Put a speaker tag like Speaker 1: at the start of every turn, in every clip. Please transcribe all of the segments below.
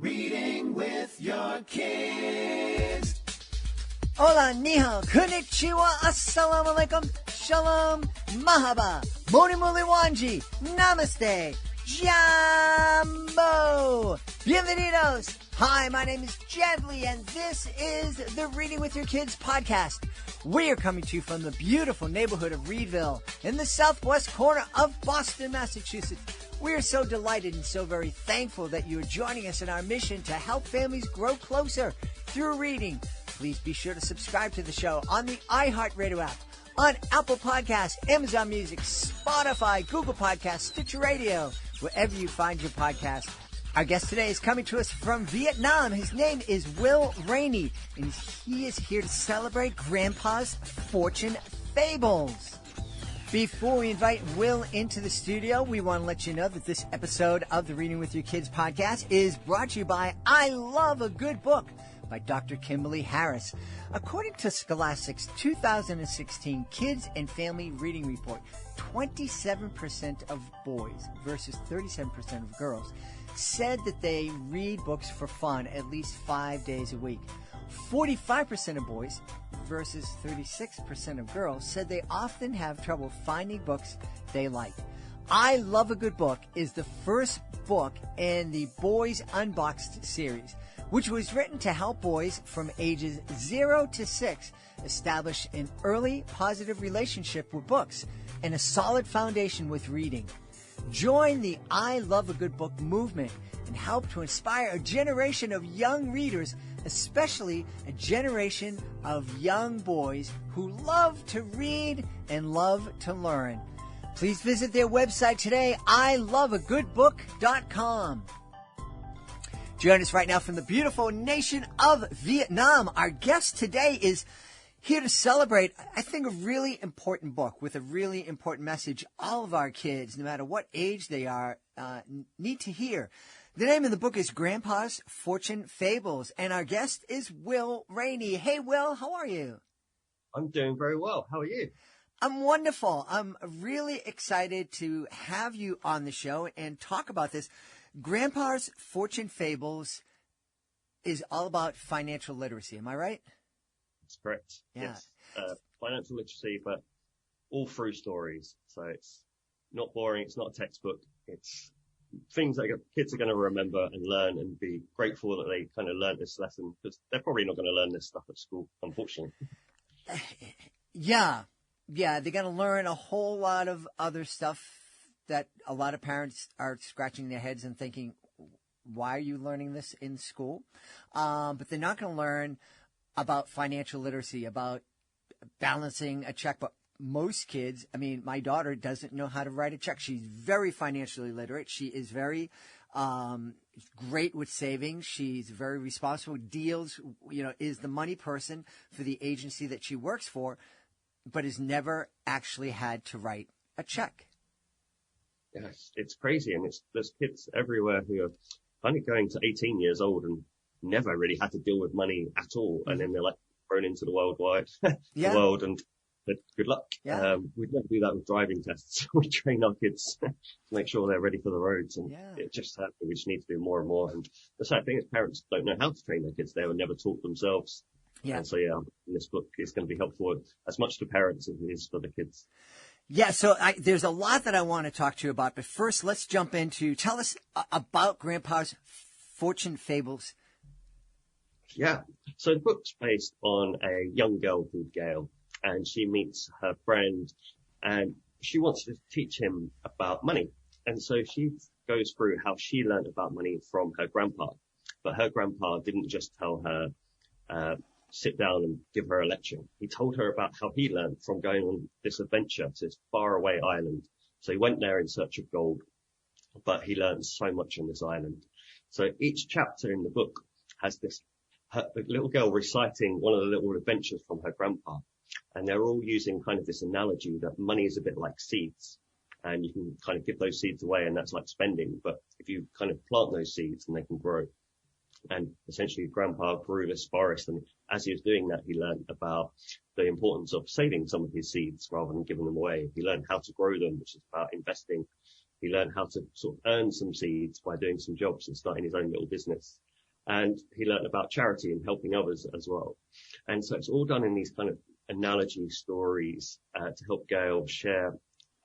Speaker 1: Reading with your kids.
Speaker 2: Hola, ni hao, konnichiwa, assalamu alaikum, shalom, mahaba, moni muli wanji, namaste, jambo, bienvenidos. Hi, my name is Gently, and this is the Reading with Your Kids podcast. We are coming to you from the beautiful neighborhood of Reedville in the southwest corner of Boston, Massachusetts. We are so delighted and so very thankful that you are joining us in our mission to help families grow closer through reading. Please be sure to subscribe to the show on the iHeartRadio app, on Apple Podcasts, Amazon Music, Spotify, Google Podcasts, Stitcher Radio, wherever you find your podcast. Our guest today is coming to us from Vietnam. His name is Will Rainey, and he is here to celebrate Grandpa's Fortune Fables. Before we invite Will into the studio, we want to let you know that this episode of the Reading with Your Kids podcast is brought to you by I Love a Good Book by Dr. Kimberly Harris. According to Scholastic's 2016 Kids and Family Reading Report, 27% of boys versus 37% of girls said that they read books for fun at least 5 days a week. 45% of boys versus 36% of girls said they often have trouble finding books they like. I Love a Good Book is the first book in the Boys Unboxed series, which was written to help boys from ages 0 to 6 establish an early positive relationship with books and a solid foundation with reading. Join the I Love a Good Book movement and help to inspire a generation of young readers, especially a generation of young boys who love to read and love to learn. Please visit their website today, iloveagoodbook.com. Join us right now from the beautiful nation of Vietnam. Our guest today is here to celebrate, I think, a really important book with a really important message all of our kids, no matter what age they are, need to hear. The name of the book is Grandpa's Fortune Fables, and our guest is Will Rainey. Hey, Will, how are you?
Speaker 3: I'm doing very well. How are you?
Speaker 2: I'm wonderful. I'm really excited to have you on the show and talk about this. Grandpa's Fortune Fables is all about financial literacy. Am I right?
Speaker 3: That's correct.
Speaker 2: Yeah.
Speaker 3: Yes. Financial literacy, but all through stories. So it's not boring. It's not a textbook. It's things that kids are going to remember and learn and be grateful that they kind of learned this lesson, because they're probably not going to learn this stuff at school, unfortunately.
Speaker 2: Yeah. They're going to learn a whole lot of other stuff that a lot of parents are scratching their heads and thinking, why are you learning this in school? But they're not going to learn about financial literacy, about balancing a checkbook. Most kids, I mean, my daughter doesn't know how to write a check. She's very financially literate. She is very great with savings. She's very responsible, deals, is the money person for the agency that she works for, but has never actually had to write a check.
Speaker 3: Yes, it's crazy. And there's kids everywhere who are kind of going to 18 years old and never really had to deal with money at all. And then they're like thrown into the world, and good luck.
Speaker 2: Yeah.
Speaker 3: We'd never do that with driving tests. We train our kids to make sure they're ready for the roads. And it just happens. We just need to do more and more. And the sad thing is parents don't know how to train their kids. They were never taught themselves.
Speaker 2: Yeah.
Speaker 3: And so, this book is going to be helpful as much to parents as it is for the kids.
Speaker 2: Yeah, so there's a lot that I want to talk to you about. But first, let's jump into, tell us about Grandpa's Fortune Fables.
Speaker 3: Yeah. So the book's based on a young girl called Gail, and she meets her friend and she wants to teach him about money. And so she goes through how she learned about money from her grandpa. But her grandpa didn't just tell her, sit down and give her a lecture. He told her about how he learned from going on this adventure to this faraway island. So he went there in search of gold, but he learned so much on this island. So each chapter in the book has the little girl reciting one of the little adventures from her grandpa. And they're all using kind of this analogy that money is a bit like seeds, and you can kind of give those seeds away, and that's like spending. But if you kind of plant those seeds, then they can grow. And essentially Grandpa grew this forest, and as he was doing that, he learned about the importance of saving some of his seeds rather than giving them away. He learned how to grow them, which is about investing. He learned how to sort of earn some seeds by doing some jobs and starting his own little business. And he learned about charity and helping others as well. And so it's all done in these kind of analogy stories to help Gail share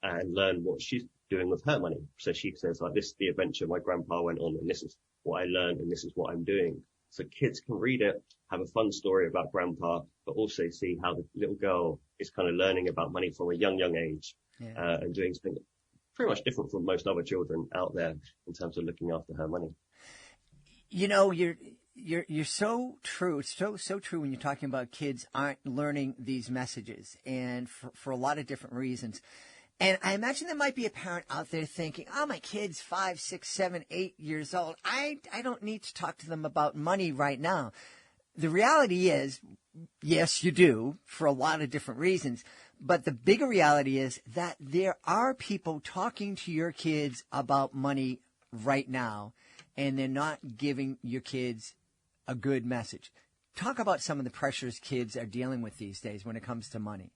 Speaker 3: and learn what she's doing with her money. So she says, like, this is the adventure my grandpa went on, and this is what I learned, and this is what I'm doing. So kids can read it, have a fun story about grandpa, but also see how the little girl is kind of learning about money from a young age, and doing something pretty much different from most other children out there in terms of looking after her money.
Speaker 2: You know, you're so true. It's so true when you're talking about kids aren't learning these messages, and for a lot of different reasons. And I imagine there might be a parent out there thinking, oh, my kid's 5, 6, 7, 8 years old. I don't need to talk to them about money right now. The reality is, yes, you do, for a lot of different reasons. But the bigger reality is that there are people talking to your kids about money right now, and they're not giving your kids a good message. Talk about some of the pressures kids are dealing with these days when it comes to money.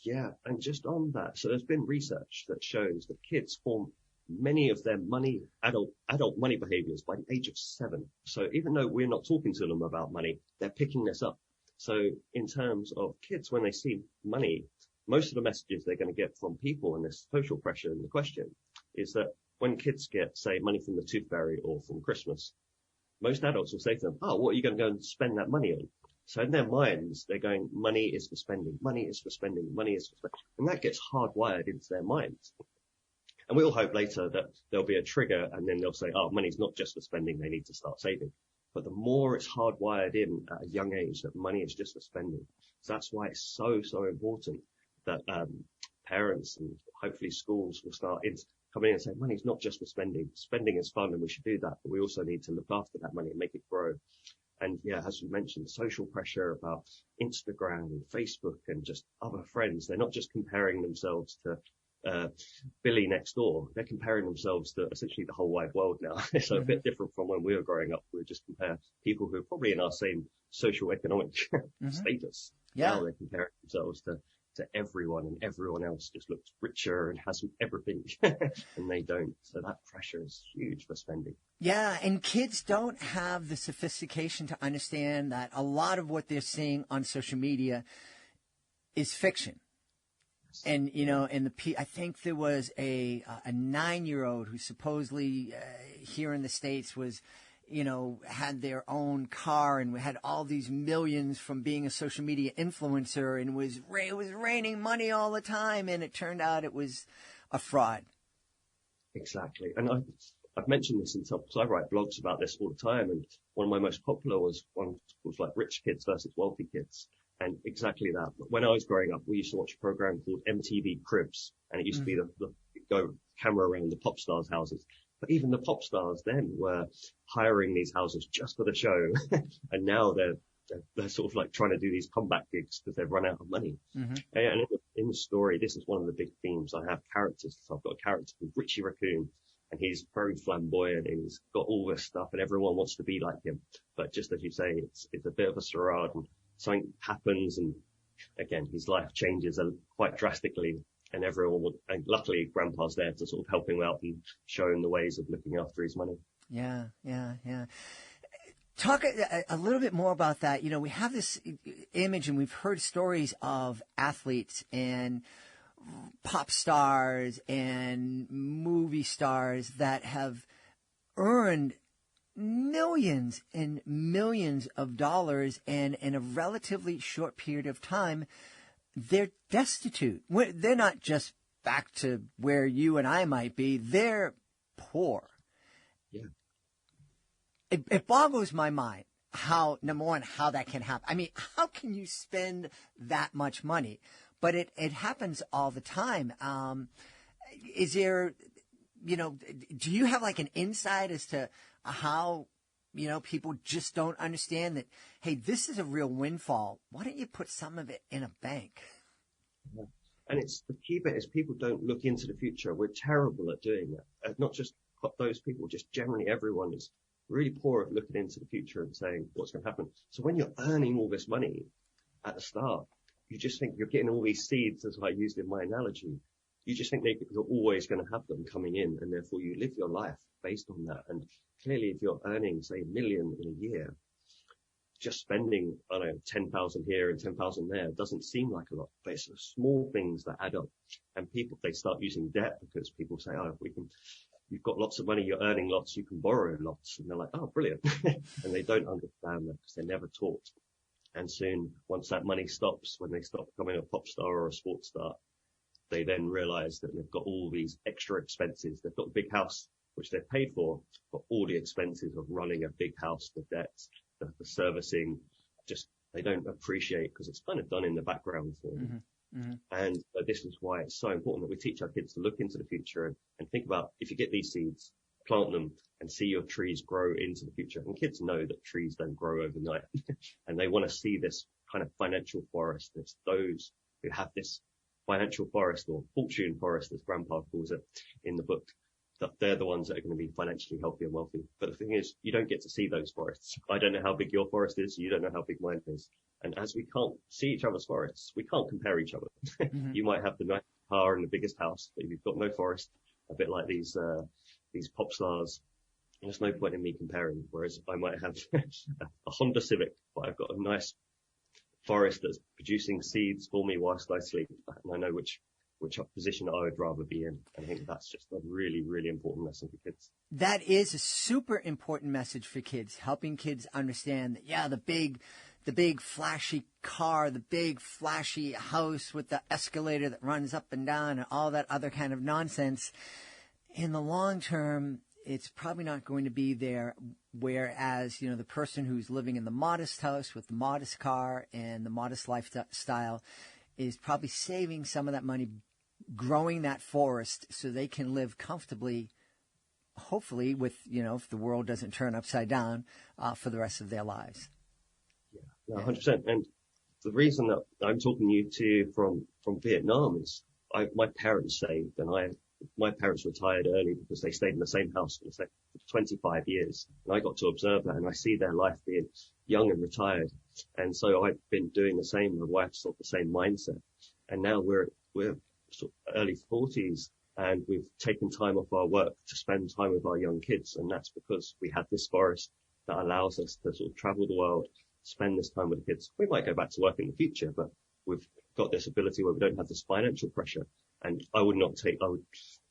Speaker 3: Yeah, and just on that, so there's been research that shows that kids form many of their adult money behaviors by the age of 7. So even though we're not talking to them about money, they're picking this up. So in terms of kids, when they see money, most of the messages they're going to get from people and this social pressure in the question is that when kids get, say, money from the tooth fairy or from Christmas, most adults will say to them, oh, what are you going to go and spend that money on? So in their minds, they're going, money is for spending, money is for spending, money is for spending. And that gets hardwired into their minds. And we all hope later that there'll be a trigger and then they'll say, oh, money's not just for spending, they need to start saving. But the more it's hardwired in at a young age that money is just for spending. So that's why it's so important that parents and hopefully schools will start coming in and say, money's not just for spending. Spending is fun and we should do that, but we also need to look after that money and make it grow. And yeah, as you mentioned, social pressure about Instagram and Facebook and just other friends. They're not just comparing themselves to Billy next door. They're comparing themselves to essentially the whole wide world now. So a bit different from when we were growing up. We would just compare people who are probably in our same social economic status.
Speaker 2: Yeah.
Speaker 3: Now they're comparing themselves to everyone, and everyone else just looks richer and has everything and they don't. So that pressure is huge for spending.
Speaker 2: Yeah, and kids don't have the sophistication to understand that a lot of what they're seeing on social media is fiction. And, you know, I think there was a 9-year-old who supposedly here in the States was, you know, had their own car and had all these millions from being a social media influencer and it was raining money all the time. And it turned out it was a fraud.
Speaker 3: Exactly. And I've mentioned this in some, because I write blogs about this all the time. And one of my most popular was like Rich Kids versus Wealthy Kids. And exactly that. But when I was growing up, we used to watch a program called MTV Cribs, and it used to be the go camera around the pop stars' houses. But even the pop stars then were hiring these houses just for the show. And now they're sort of like trying to do these comeback gigs because they've run out of money. And in the story, this is one of the big themes. I have characters. So I've got a character called Richie Raccoon, and he's very flamboyant and he's got all this stuff and everyone wants to be like him. But just as you say, it's a bit of a charade, and something happens and again, his life changes quite drastically. And and luckily Grandpa's there to sort of help him out and show him the ways of looking after his money.
Speaker 2: Yeah. Talk a little bit more about that. You know, we have this image and we've heard stories of athletes and pop stars and movie stars that have earned millions and millions of dollars, and in a relatively short period of time, they're destitute. They're not just back to where you and I might be. They're poor.
Speaker 3: Yeah.
Speaker 2: It boggles my mind how, number one, how that can happen. I mean, how can you spend that much money? But it happens all the time. Is there, you know, do you have like an insight as to how, you know, people just don't understand that, hey, this is a real windfall. Why don't you put some of it in a bank?
Speaker 3: Yeah. And it's the key bit is people don't look into the future. We're terrible at doing that. Not just those people, just generally everyone is really poor at looking into the future and saying what's going to happen. So when you're earning all this money at the start, you just think you're getting all these seeds, as I used in my analogy. You just think you're always going to have them coming in, and therefore you live your life based on that. And clearly if you're earning, say, 1 million in a year, just spending, I don't know, 10,000 here and 10,000 there doesn't seem like a lot, but it's the small things that add up. And people, they start using debt because people say, oh, you've got lots of money, you're earning lots, you can borrow lots. And they're like, oh, brilliant. And they don't understand that because they're never taught. And soon, once that money stops, when they stop becoming a pop star or a sports star, they then realize that they've got all these extra expenses. They've got a big house, which they've paid for, but all the expenses of running a big house, the debts, the servicing, just they don't appreciate because it's kind of done in the background for them. And this is why it's so important that we teach our kids to look into the future and think about, if you get these seeds, plant them and see your trees grow into the future. And kids know that trees don't grow overnight and they want to see this kind of financial forest. It's those who have this financial forest or fortune forest, as Grandpa calls it in the book, that they're the ones that are going to be financially healthy and wealthy. But the thing is, you don't get to see those forests. I don't know how big your forest is. You don't know how big mine is. And as we can't see each other's forests, we can't compare each other. You might have the nice car and the biggest house, but if you've got no forest, a bit like these pop stars, there's no point in me comparing. Whereas I might have a Honda Civic, but I've got a nice forest that's producing seeds for me whilst I sleep. And I know which position I would rather be in. I think that's just a really, really important lesson for kids.
Speaker 2: That is a super important message for kids, helping kids understand that, yeah, the big flashy car, the big flashy house with the escalator that runs up and down and all that other kind of nonsense, in the long term, it's probably not going to be there. Whereas, the person who's living in the modest house with the modest car and the modest lifestyle is probably saving some of that money, growing that forest so they can live comfortably, hopefully with, if the world doesn't turn upside down, for the rest of their lives.
Speaker 3: Yeah, 100%. And the reason that I'm talking to you from Vietnam is my parents saved, and my parents retired early because they stayed in the same house for 25 years. And I got to observe that and I see their life being young and retired. And so I've been doing the same. My wife's got the same mindset. And now we're sort of early 40s and we've taken time off our work to spend time with our young kids. And that's because we had this forest that allows us to sort of travel the world, spend this time with the kids. We might go back to work in the future, but we've got this ability where we don't have this financial pressure. And I would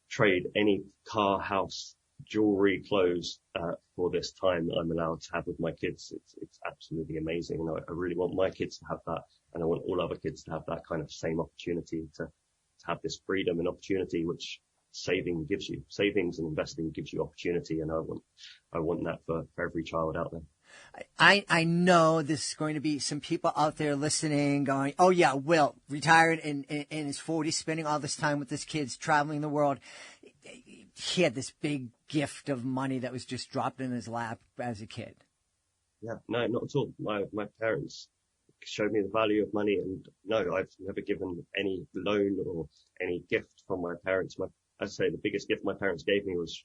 Speaker 3: trade any car, house, jewelry, clothes, for this time that I'm allowed to have with my kids. It's absolutely amazing. And I really want my kids to have that. And I want all other kids to have that kind of same opportunity to have this freedom and opportunity, which saving gives you. Savings and investing gives you opportunity. And I want that for every child out there.
Speaker 2: I know this is going to be some people out there listening going, oh yeah, Will, retired in his 40s, spending all this time with his kids, traveling the world. He had this big gift of money that was just dropped in his lap as a kid. Yeah,
Speaker 3: no, not at all. My parents showed me the value of money, and no, I've never given any loan or any gift from my parents. I'd say the biggest gift my parents gave me was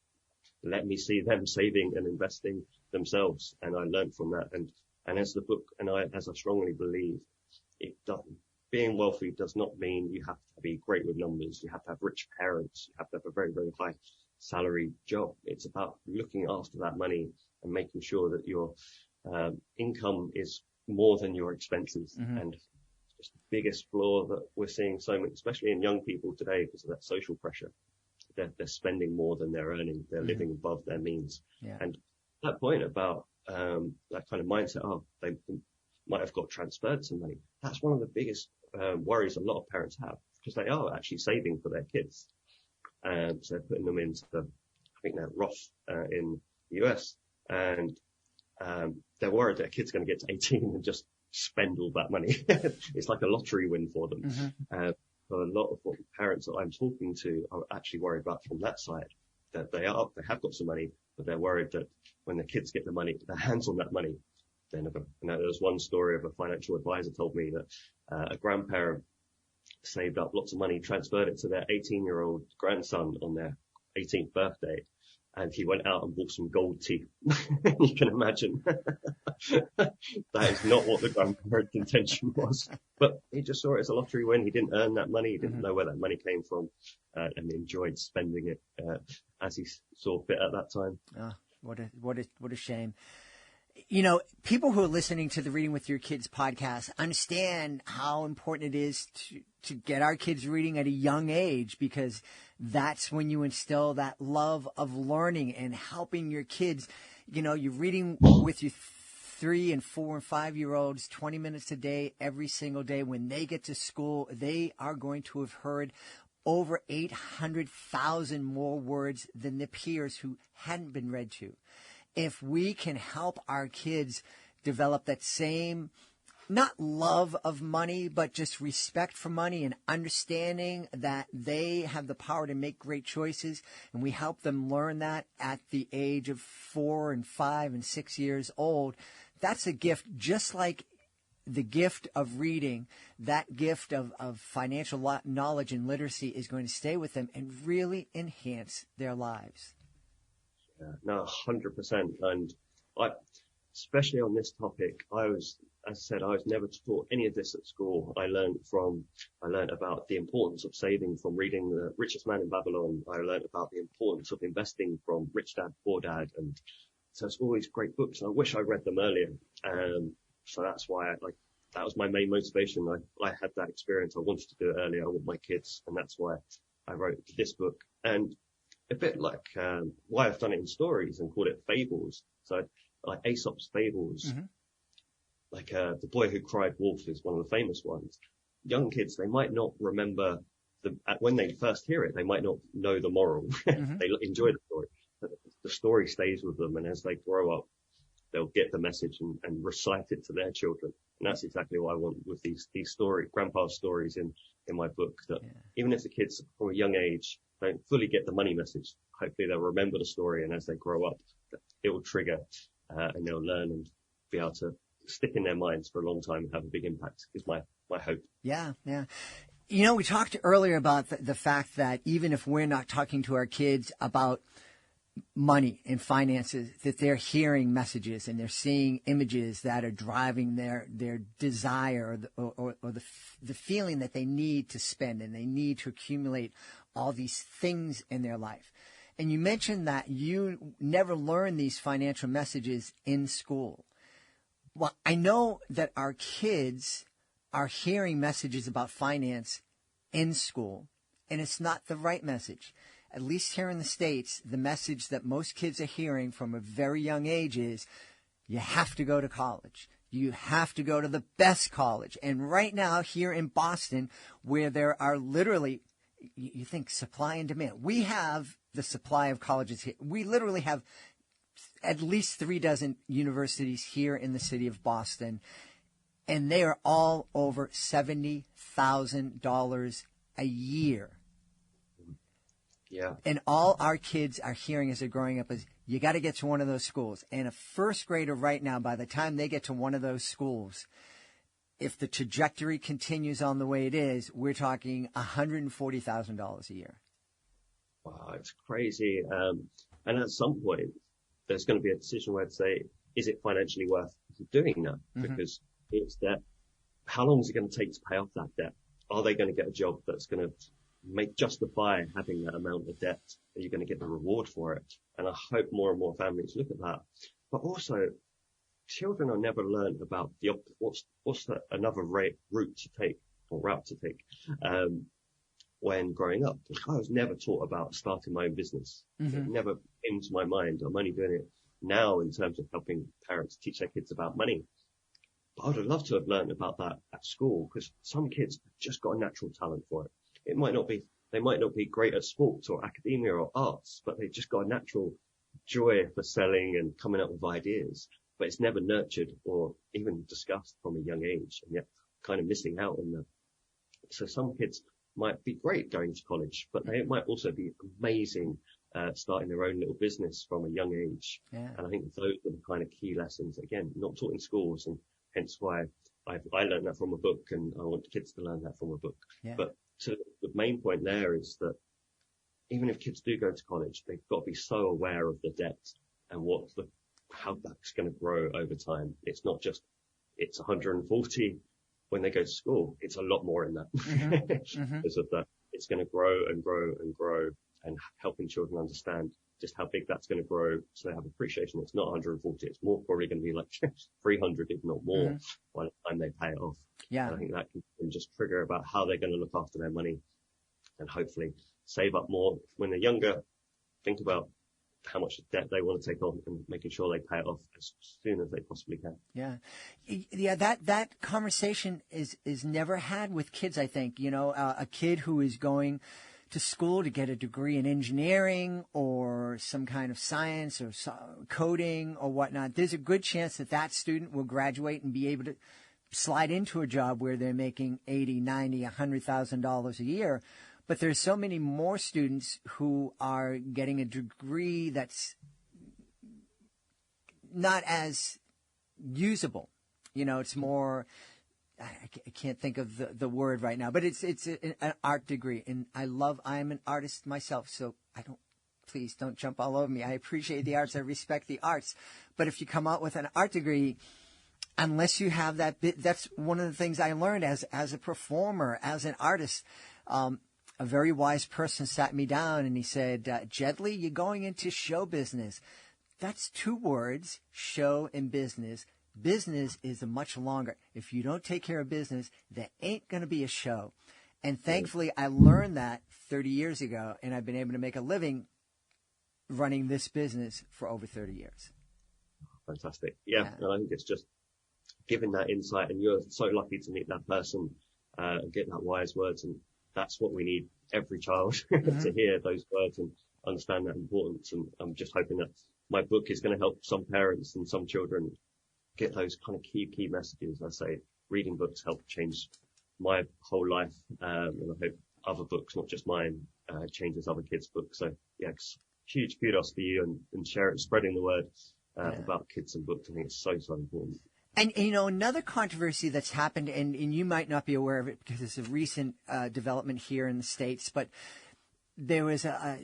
Speaker 3: let me see them saving and investing themselves, and I learned from that. And as the book, as I strongly believe, being wealthy does not mean you have to be great with numbers. You have to have rich parents. You have to have a very, very high salary job. It's about looking after that money and making sure that your income is more than your expenses. And just the biggest flaw that we're seeing so much, especially in young people today, because of that social pressure. They're spending more than they're earning. They're living above their means. Yeah. And that point about that kind of mindset, they might have got transferred some money. That's one of the biggest worries a lot of parents have, because they are actually saving for their kids. So they're putting them into I think they're Roth in the US, and they're worried their kid's going to get to 18 and just spend all that money. It's like a lottery win for them. So a lot of what parents that I'm talking to are actually worried about from that side, that they have got some money, but they're worried that when the kids get their hands on that money, they're never. There was one story of a financial advisor told me that a grandparent saved up lots of money, transferred it to their 18-year-old grandson on their 18th birthday, and he went out and bought some gold teeth. You can imagine. That is not what the grandparent's intention was. But he just saw it as a lottery win. He didn't earn that money. He didn't know where that money came from, and enjoyed spending it as he saw fit at that time.
Speaker 2: What a shame. People who are listening to the Reading with Your Kids podcast understand how important it is to get our kids reading at a young age, because that's when you instill that love of learning and helping your kids. You're reading with your 3 and 4 and 5-year-olds 20 minutes a day, every single day. When they get to school, they are going to have heard over 800,000 more words than their peers who hadn't been read to. If we can help our kids develop that same, not love of money, but just respect for money and understanding that they have the power to make great choices, and we help them learn that at the age of 4 and 5 and 6 years old, that's a gift. Just like the gift of reading, that gift of financial knowledge and literacy is going to stay with them and really enhance their lives.
Speaker 3: Yeah, no, 100%. And especially on this topic, as I said, I was never taught any of this at school. I learned about the importance of saving from reading The Richest Man in Babylon. I learned about the importance of investing from Rich Dad, Poor Dad. And so it's all these great books. I wish I read them earlier. So that's why that was my main motivation. I had that experience. I wanted to do it earlier with my kids. And that's why I wrote this book. And a bit like why I've done it in stories and called it Fables. So like Aesop's Fables, like The Boy Who Cried Wolf is one of the famous ones. Young kids, they might not remember when they first hear it, they might not know the moral. They enjoy the story, but the story stays with them, and as they grow up, they'll get the message and recite it to their children. And that's exactly what I want with these grandpa's stories in my book, that even if the kids from a young age don't fully get the money message, hopefully they'll remember the story, and as they grow up, it will trigger, and they'll learn and be able to stick in their minds for a long time and have a big impact, is my hope.
Speaker 2: Yeah. We talked earlier about the fact that even if we're not talking to our kids about money and finances, that they're hearing messages and they're seeing images that are driving their desire or the feeling that they need to spend and they need to accumulate all these things in their life. And you mentioned that you never learned these financial messages in school. Well, I know that our kids are hearing messages about finance in school, and it's not the right message. At least here in the States, the message that most kids are hearing from a very young age is, you have to go to college. You have to go to the best college. And right now, here in Boston, where there are literally, you think supply and demand. We have the supply of colleges here. We literally have at least 3 dozen universities here in the city of Boston, and they are all over $70,000 a year.
Speaker 3: Yeah.
Speaker 2: And all our kids are hearing as they're growing up is, you got to get to one of those schools. And a first grader right now, by the time they get to one of those schools, if the trajectory continues on the way it is, we're talking $140,000 a year.
Speaker 3: Wow, it's crazy. And at some point, there's going to be a decision where to say, is it financially worth doing that? Because it's debt. How long is it going to take to pay off that debt? Are they going to get a job that's going to justify having that amount of debt? Are you going to get the reward for it? And I hope more and more families look at that. But also, children are never learned about what's another route to take when growing up. I was never taught about starting my own business. It never came to my mind. I'm only doing it now in terms of helping parents teach their kids about money. But I would have loved to have learned about that at school, because some kids have just got a natural talent for it. They might not be great at sports or academia or arts, but they've just got a natural joy for selling and coming up with ideas. But it's never nurtured or even discussed from a young age, and yet kind of missing out on that. So some kids might be great going to college, but they might also be amazing starting their own little business from a young age.
Speaker 2: Yeah.
Speaker 3: And I think those are the kind of key lessons, again, not taught in schools, and hence why I learned that from a book, and I want kids to learn that from a book.
Speaker 2: Yeah.
Speaker 3: But the main point there is that even if kids do go to college, they've got to be so aware of the debt and how that's going to grow over time. It's not just, it's 140 when they go to school. It's a lot more in that. Because of that. It's going to grow and grow and grow, and helping children understand just how big that's going to grow. So they have appreciation. It's not 140. It's more probably going to be like 300, if not more, by the time they pay it off.
Speaker 2: Yeah.
Speaker 3: And I think that can just trigger about how they're going to look after their money and hopefully save up more when they're younger. Think about how much debt they want to take on and making sure they pay it off as soon as they possibly can.
Speaker 2: Yeah. Yeah. That conversation is never had with kids, I think. You know, a kid who is going to school to get a degree in engineering or some kind of science or coding or whatnot, there's a good chance that student will graduate and be able to slide into a job where they're making $80, $90, $100,000 a year. But there's so many more students who are getting a degree that's not as usable. You know, it's more, I can't think of the word right now, but it's an art degree. And I'm an artist myself, so please don't jump all over me. I appreciate the arts. I respect the arts. But if you come out with an art degree, unless you have that bit, that's one of the things I learned as a performer, as an artist. A very wise person sat me down and he said, Jedley, you're going into show business. That's two words, show and business. Business is much longer. If you don't take care of business, there ain't going to be a show. And thankfully, I learned that 30 years ago, and I've been able to make a living running this business for over 30 years.
Speaker 3: Fantastic. Yeah. And I think it's just giving that insight, and you're so lucky to meet that person and get that wise words. And that's what we need every child to hear those words and understand that importance. And I'm just hoping that my book is going to help some parents and some children get those kind of key messages. I say reading books help change my whole life. And I hope other books, not just mine, changes other kids' books. So yeah, huge kudos for you and spreading the word about kids and books. I think it's so important.
Speaker 2: And, you know, another controversy that's happened, and you might not be aware of it because it's a recent development here in the States, but there was a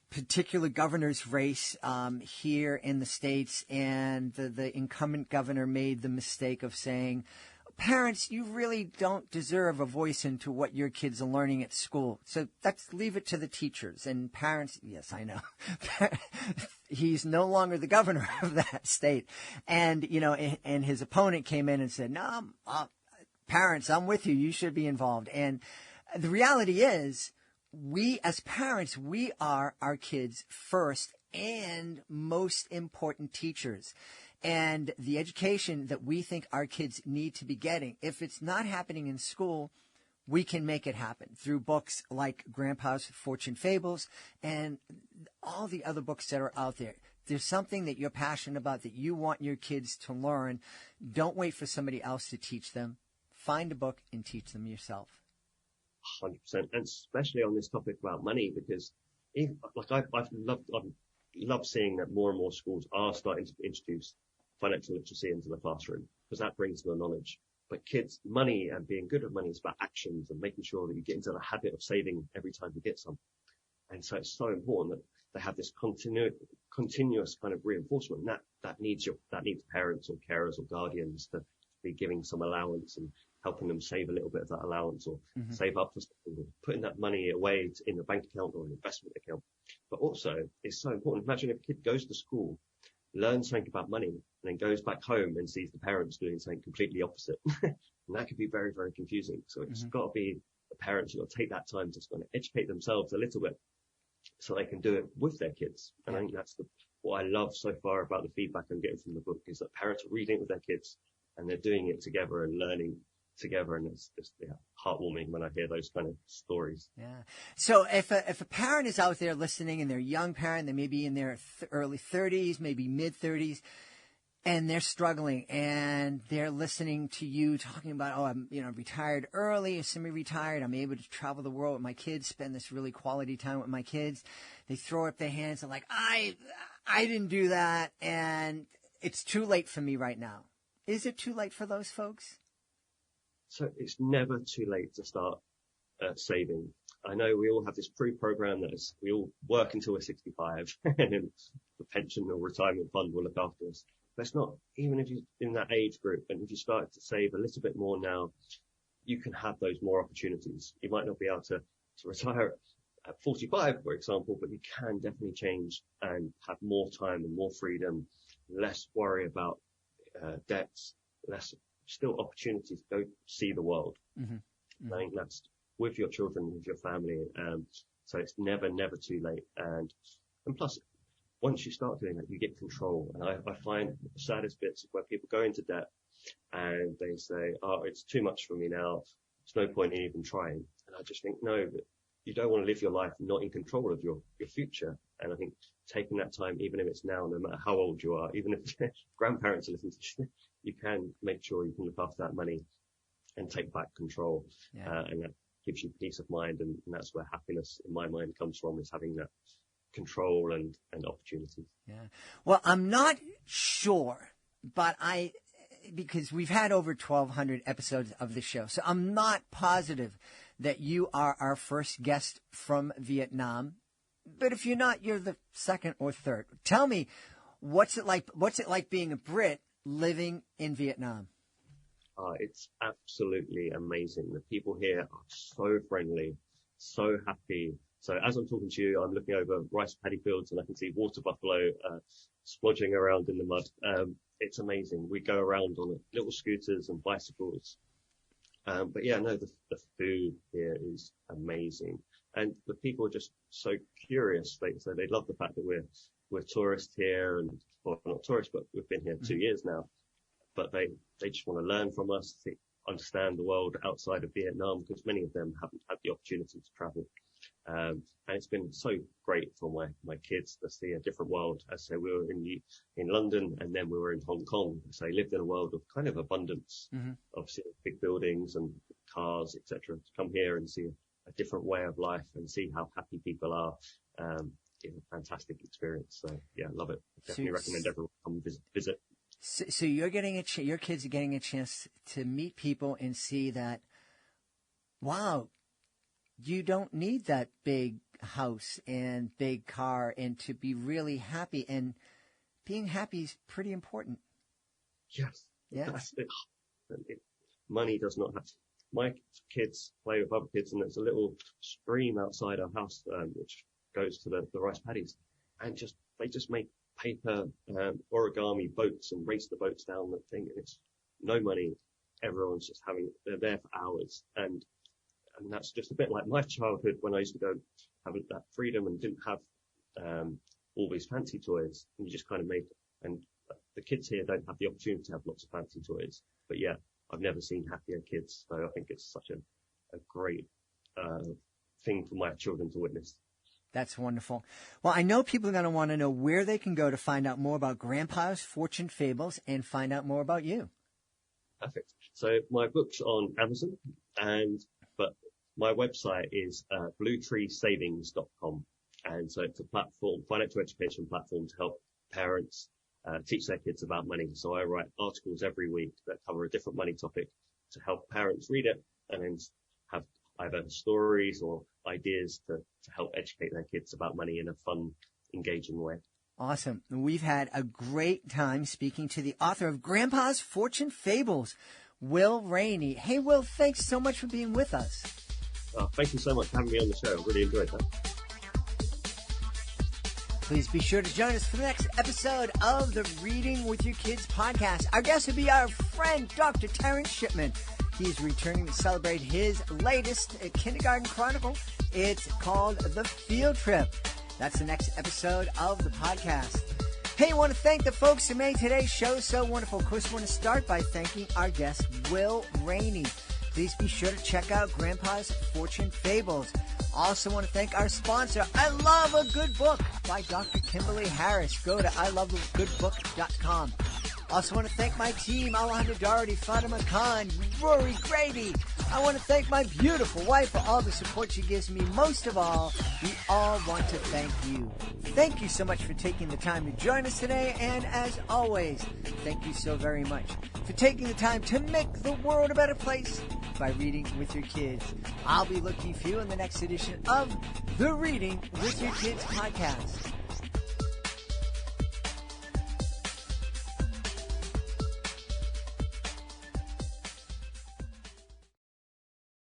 Speaker 2: particular governor's race here in the States, and the incumbent governor made the mistake of saying, parents, you really don't deserve a voice into what your kids are learning at school. So let's leave it to the teachers. And parents, yes, I know. He's no longer the governor of that state. And, you know, and his opponent came in and said, no, parents, I'm with you. You should be involved. And the reality is, we as parents, we are our kids' first and most important teachers. And the education that we think our kids need to be getting, if it's not happening in school, we can make it happen through books like Grandpa's Fortune Fables and all the other books that are out there. There's something that you're passionate about that you want your kids to learn. Don't wait for somebody else to teach them. Find a book and teach them yourself.
Speaker 3: 100%. And especially on this topic about money, because I've loved seeing that more and more schools are starting to introduce financial literacy into the classroom, because that brings more knowledge. But kids, money and being good at money is about actions and making sure that you get into the habit of saving every time you get some. And so it's so important that they have this continuous kind of reinforcement. That needs parents or carers or guardians to be giving some allowance and helping them save a little bit of that allowance or save up for something, or putting that money away in a bank account or an investment account. But also, it's so important. Imagine if a kid goes to school, learns something about money, and then goes back home and sees the parents doing something completely opposite. And that could be very, very confusing. So it's got to be the parents who got to take that time to kind of educate themselves a little bit so they can do it with their kids. And I think that's what I love so far about the feedback I'm getting from the book, is that parents are reading it with their kids and they're doing it together and learning together. And it's just heartwarming when I hear those kind of stories.
Speaker 2: Yeah. So if a parent is out there listening and they're a young parent, they may be in their early 30s, maybe mid 30s, and they're struggling and they're listening to you talking about, I'm retired early, or semi-retired, I'm able to travel the world with my kids, spend this really quality time with my kids. They throw up their hands and like, I didn't do that, and it's too late for me right now. Is it too late for those folks?
Speaker 3: So it's never too late to start saving. I know we all have this pre-program that we all work until we're 65 and then the pension or retirement fund will look after us. But it's not, even if you're in that age group, and if you start to save a little bit more now, you can have those more opportunities. You might not be able to retire at 45, for example, but you can definitely change and have more time and more freedom, less worry about debts, less still opportunities to go see the world. I think that's with your children, with your family. So it's never too late. And plus, once you start doing that, you get control. And I find the saddest bits where people go into debt and they say, oh, it's too much for me now. There's no point in even trying. And I just think, no, but you don't want to live your life not in control of your future. And I think taking that time, even if it's now, no matter how old you are, even if grandparents are listening to you can make sure you can look after that money and take back control. And that gives you peace of mind. And that's where happiness in my mind comes from, is having that control and opportunities.
Speaker 2: Yeah. Well, I'm not sure, but because we've had over 1,200 episodes of the show, so I'm not positive that you are our first guest from Vietnam. But if you're not, you're the second or third. Tell me, what's it like being a Brit living in Vietnam?
Speaker 3: It's absolutely amazing. The people here are so friendly, so happy. So as I'm talking to you, I'm looking over rice paddy fields and I can see water buffalo splodging around in the mud. It's amazing. We go around on little scooters and bicycles. But yeah, no, the food here is amazing. And the people are just so curious. So they love the fact that we're tourists here, and well, not tourists, but we've been here 2 years now. But they just want to learn from us, to understand the world outside of Vietnam, because many of them haven't had the opportunity to travel. And it's been so great for my kids to see a different world. As I say, we were in London, and then we were in Hong Kong. So I lived in a world of kind of abundance, obviously big buildings and cars, etc. To come here and see a different way of life and see how happy people are, is a fantastic experience. So yeah, love it. Definitely recommend everyone come visit.
Speaker 2: So you're getting your kids are getting a chance to meet people and see that, wow, you don't need that big house and big car and to be really happy. And being happy is pretty important.
Speaker 3: Yes.
Speaker 2: Yes.
Speaker 3: Money does not have to. My kids play with other kids, and there's a little stream outside our house, which goes to the rice paddies, and they just make paper origami boats and race the boats down the thing. And it's no money. Everyone's just they're there for hours. And that's just a bit like my childhood, when I used to go have that freedom and didn't have all these fancy toys. And you just kind of and the kids here don't have the opportunity to have lots of fancy toys. But yeah, I've never seen happier kids. So I think it's such a great thing for my children to witness.
Speaker 2: That's wonderful. Well, I know people are going to want to know where they can go to find out more about Grandpa's Fortune Fables and find out more about you. Perfect.
Speaker 3: So my book's on Amazon, but my website is bluetreesavings.com. And so it's a platform, financial education platform, to help parents teach their kids about money. So I write articles every week that cover a different money topic to help parents read it and then have either stories or ideas to help educate their kids about money in a fun, engaging way.
Speaker 2: Awesome. We've had a great time speaking to the author of Grandpa's Fortune Fables, Will Rainey. Hey, Will, thanks so much for being with us.
Speaker 3: Thank you so much for having me on the show. I really enjoyed that.
Speaker 2: Please be sure to join us for the next episode of the Reading with Your Kids podcast. Our guest will be our friend, Dr. Terrence Shipman. He's returning to celebrate his latest kindergarten chronicle. It's called The Field Trip. That's the next episode of the podcast. Hey, I want to thank the folks who made today's show so wonderful. Of course, I want to start by thanking our guest, Will Rainey. Please be sure to check out Grandpa's Fortune Fables. Also want to thank our sponsor, I Love a Good Book by Dr. Kimberly Harris. Go to iloveagoodbook.com. Also want to thank my team, Alejandra Doherty, Fatima Khan, Rory Grady. I want to thank my beautiful wife for all the support she gives me. Most of all, we all want to thank you. Thank you so much for taking the time to join us today. And as always, thank you so very much for taking the time to make the world a better place by reading with your kids. I'll be looking for you in the next edition of the Reading with Your Kids podcast.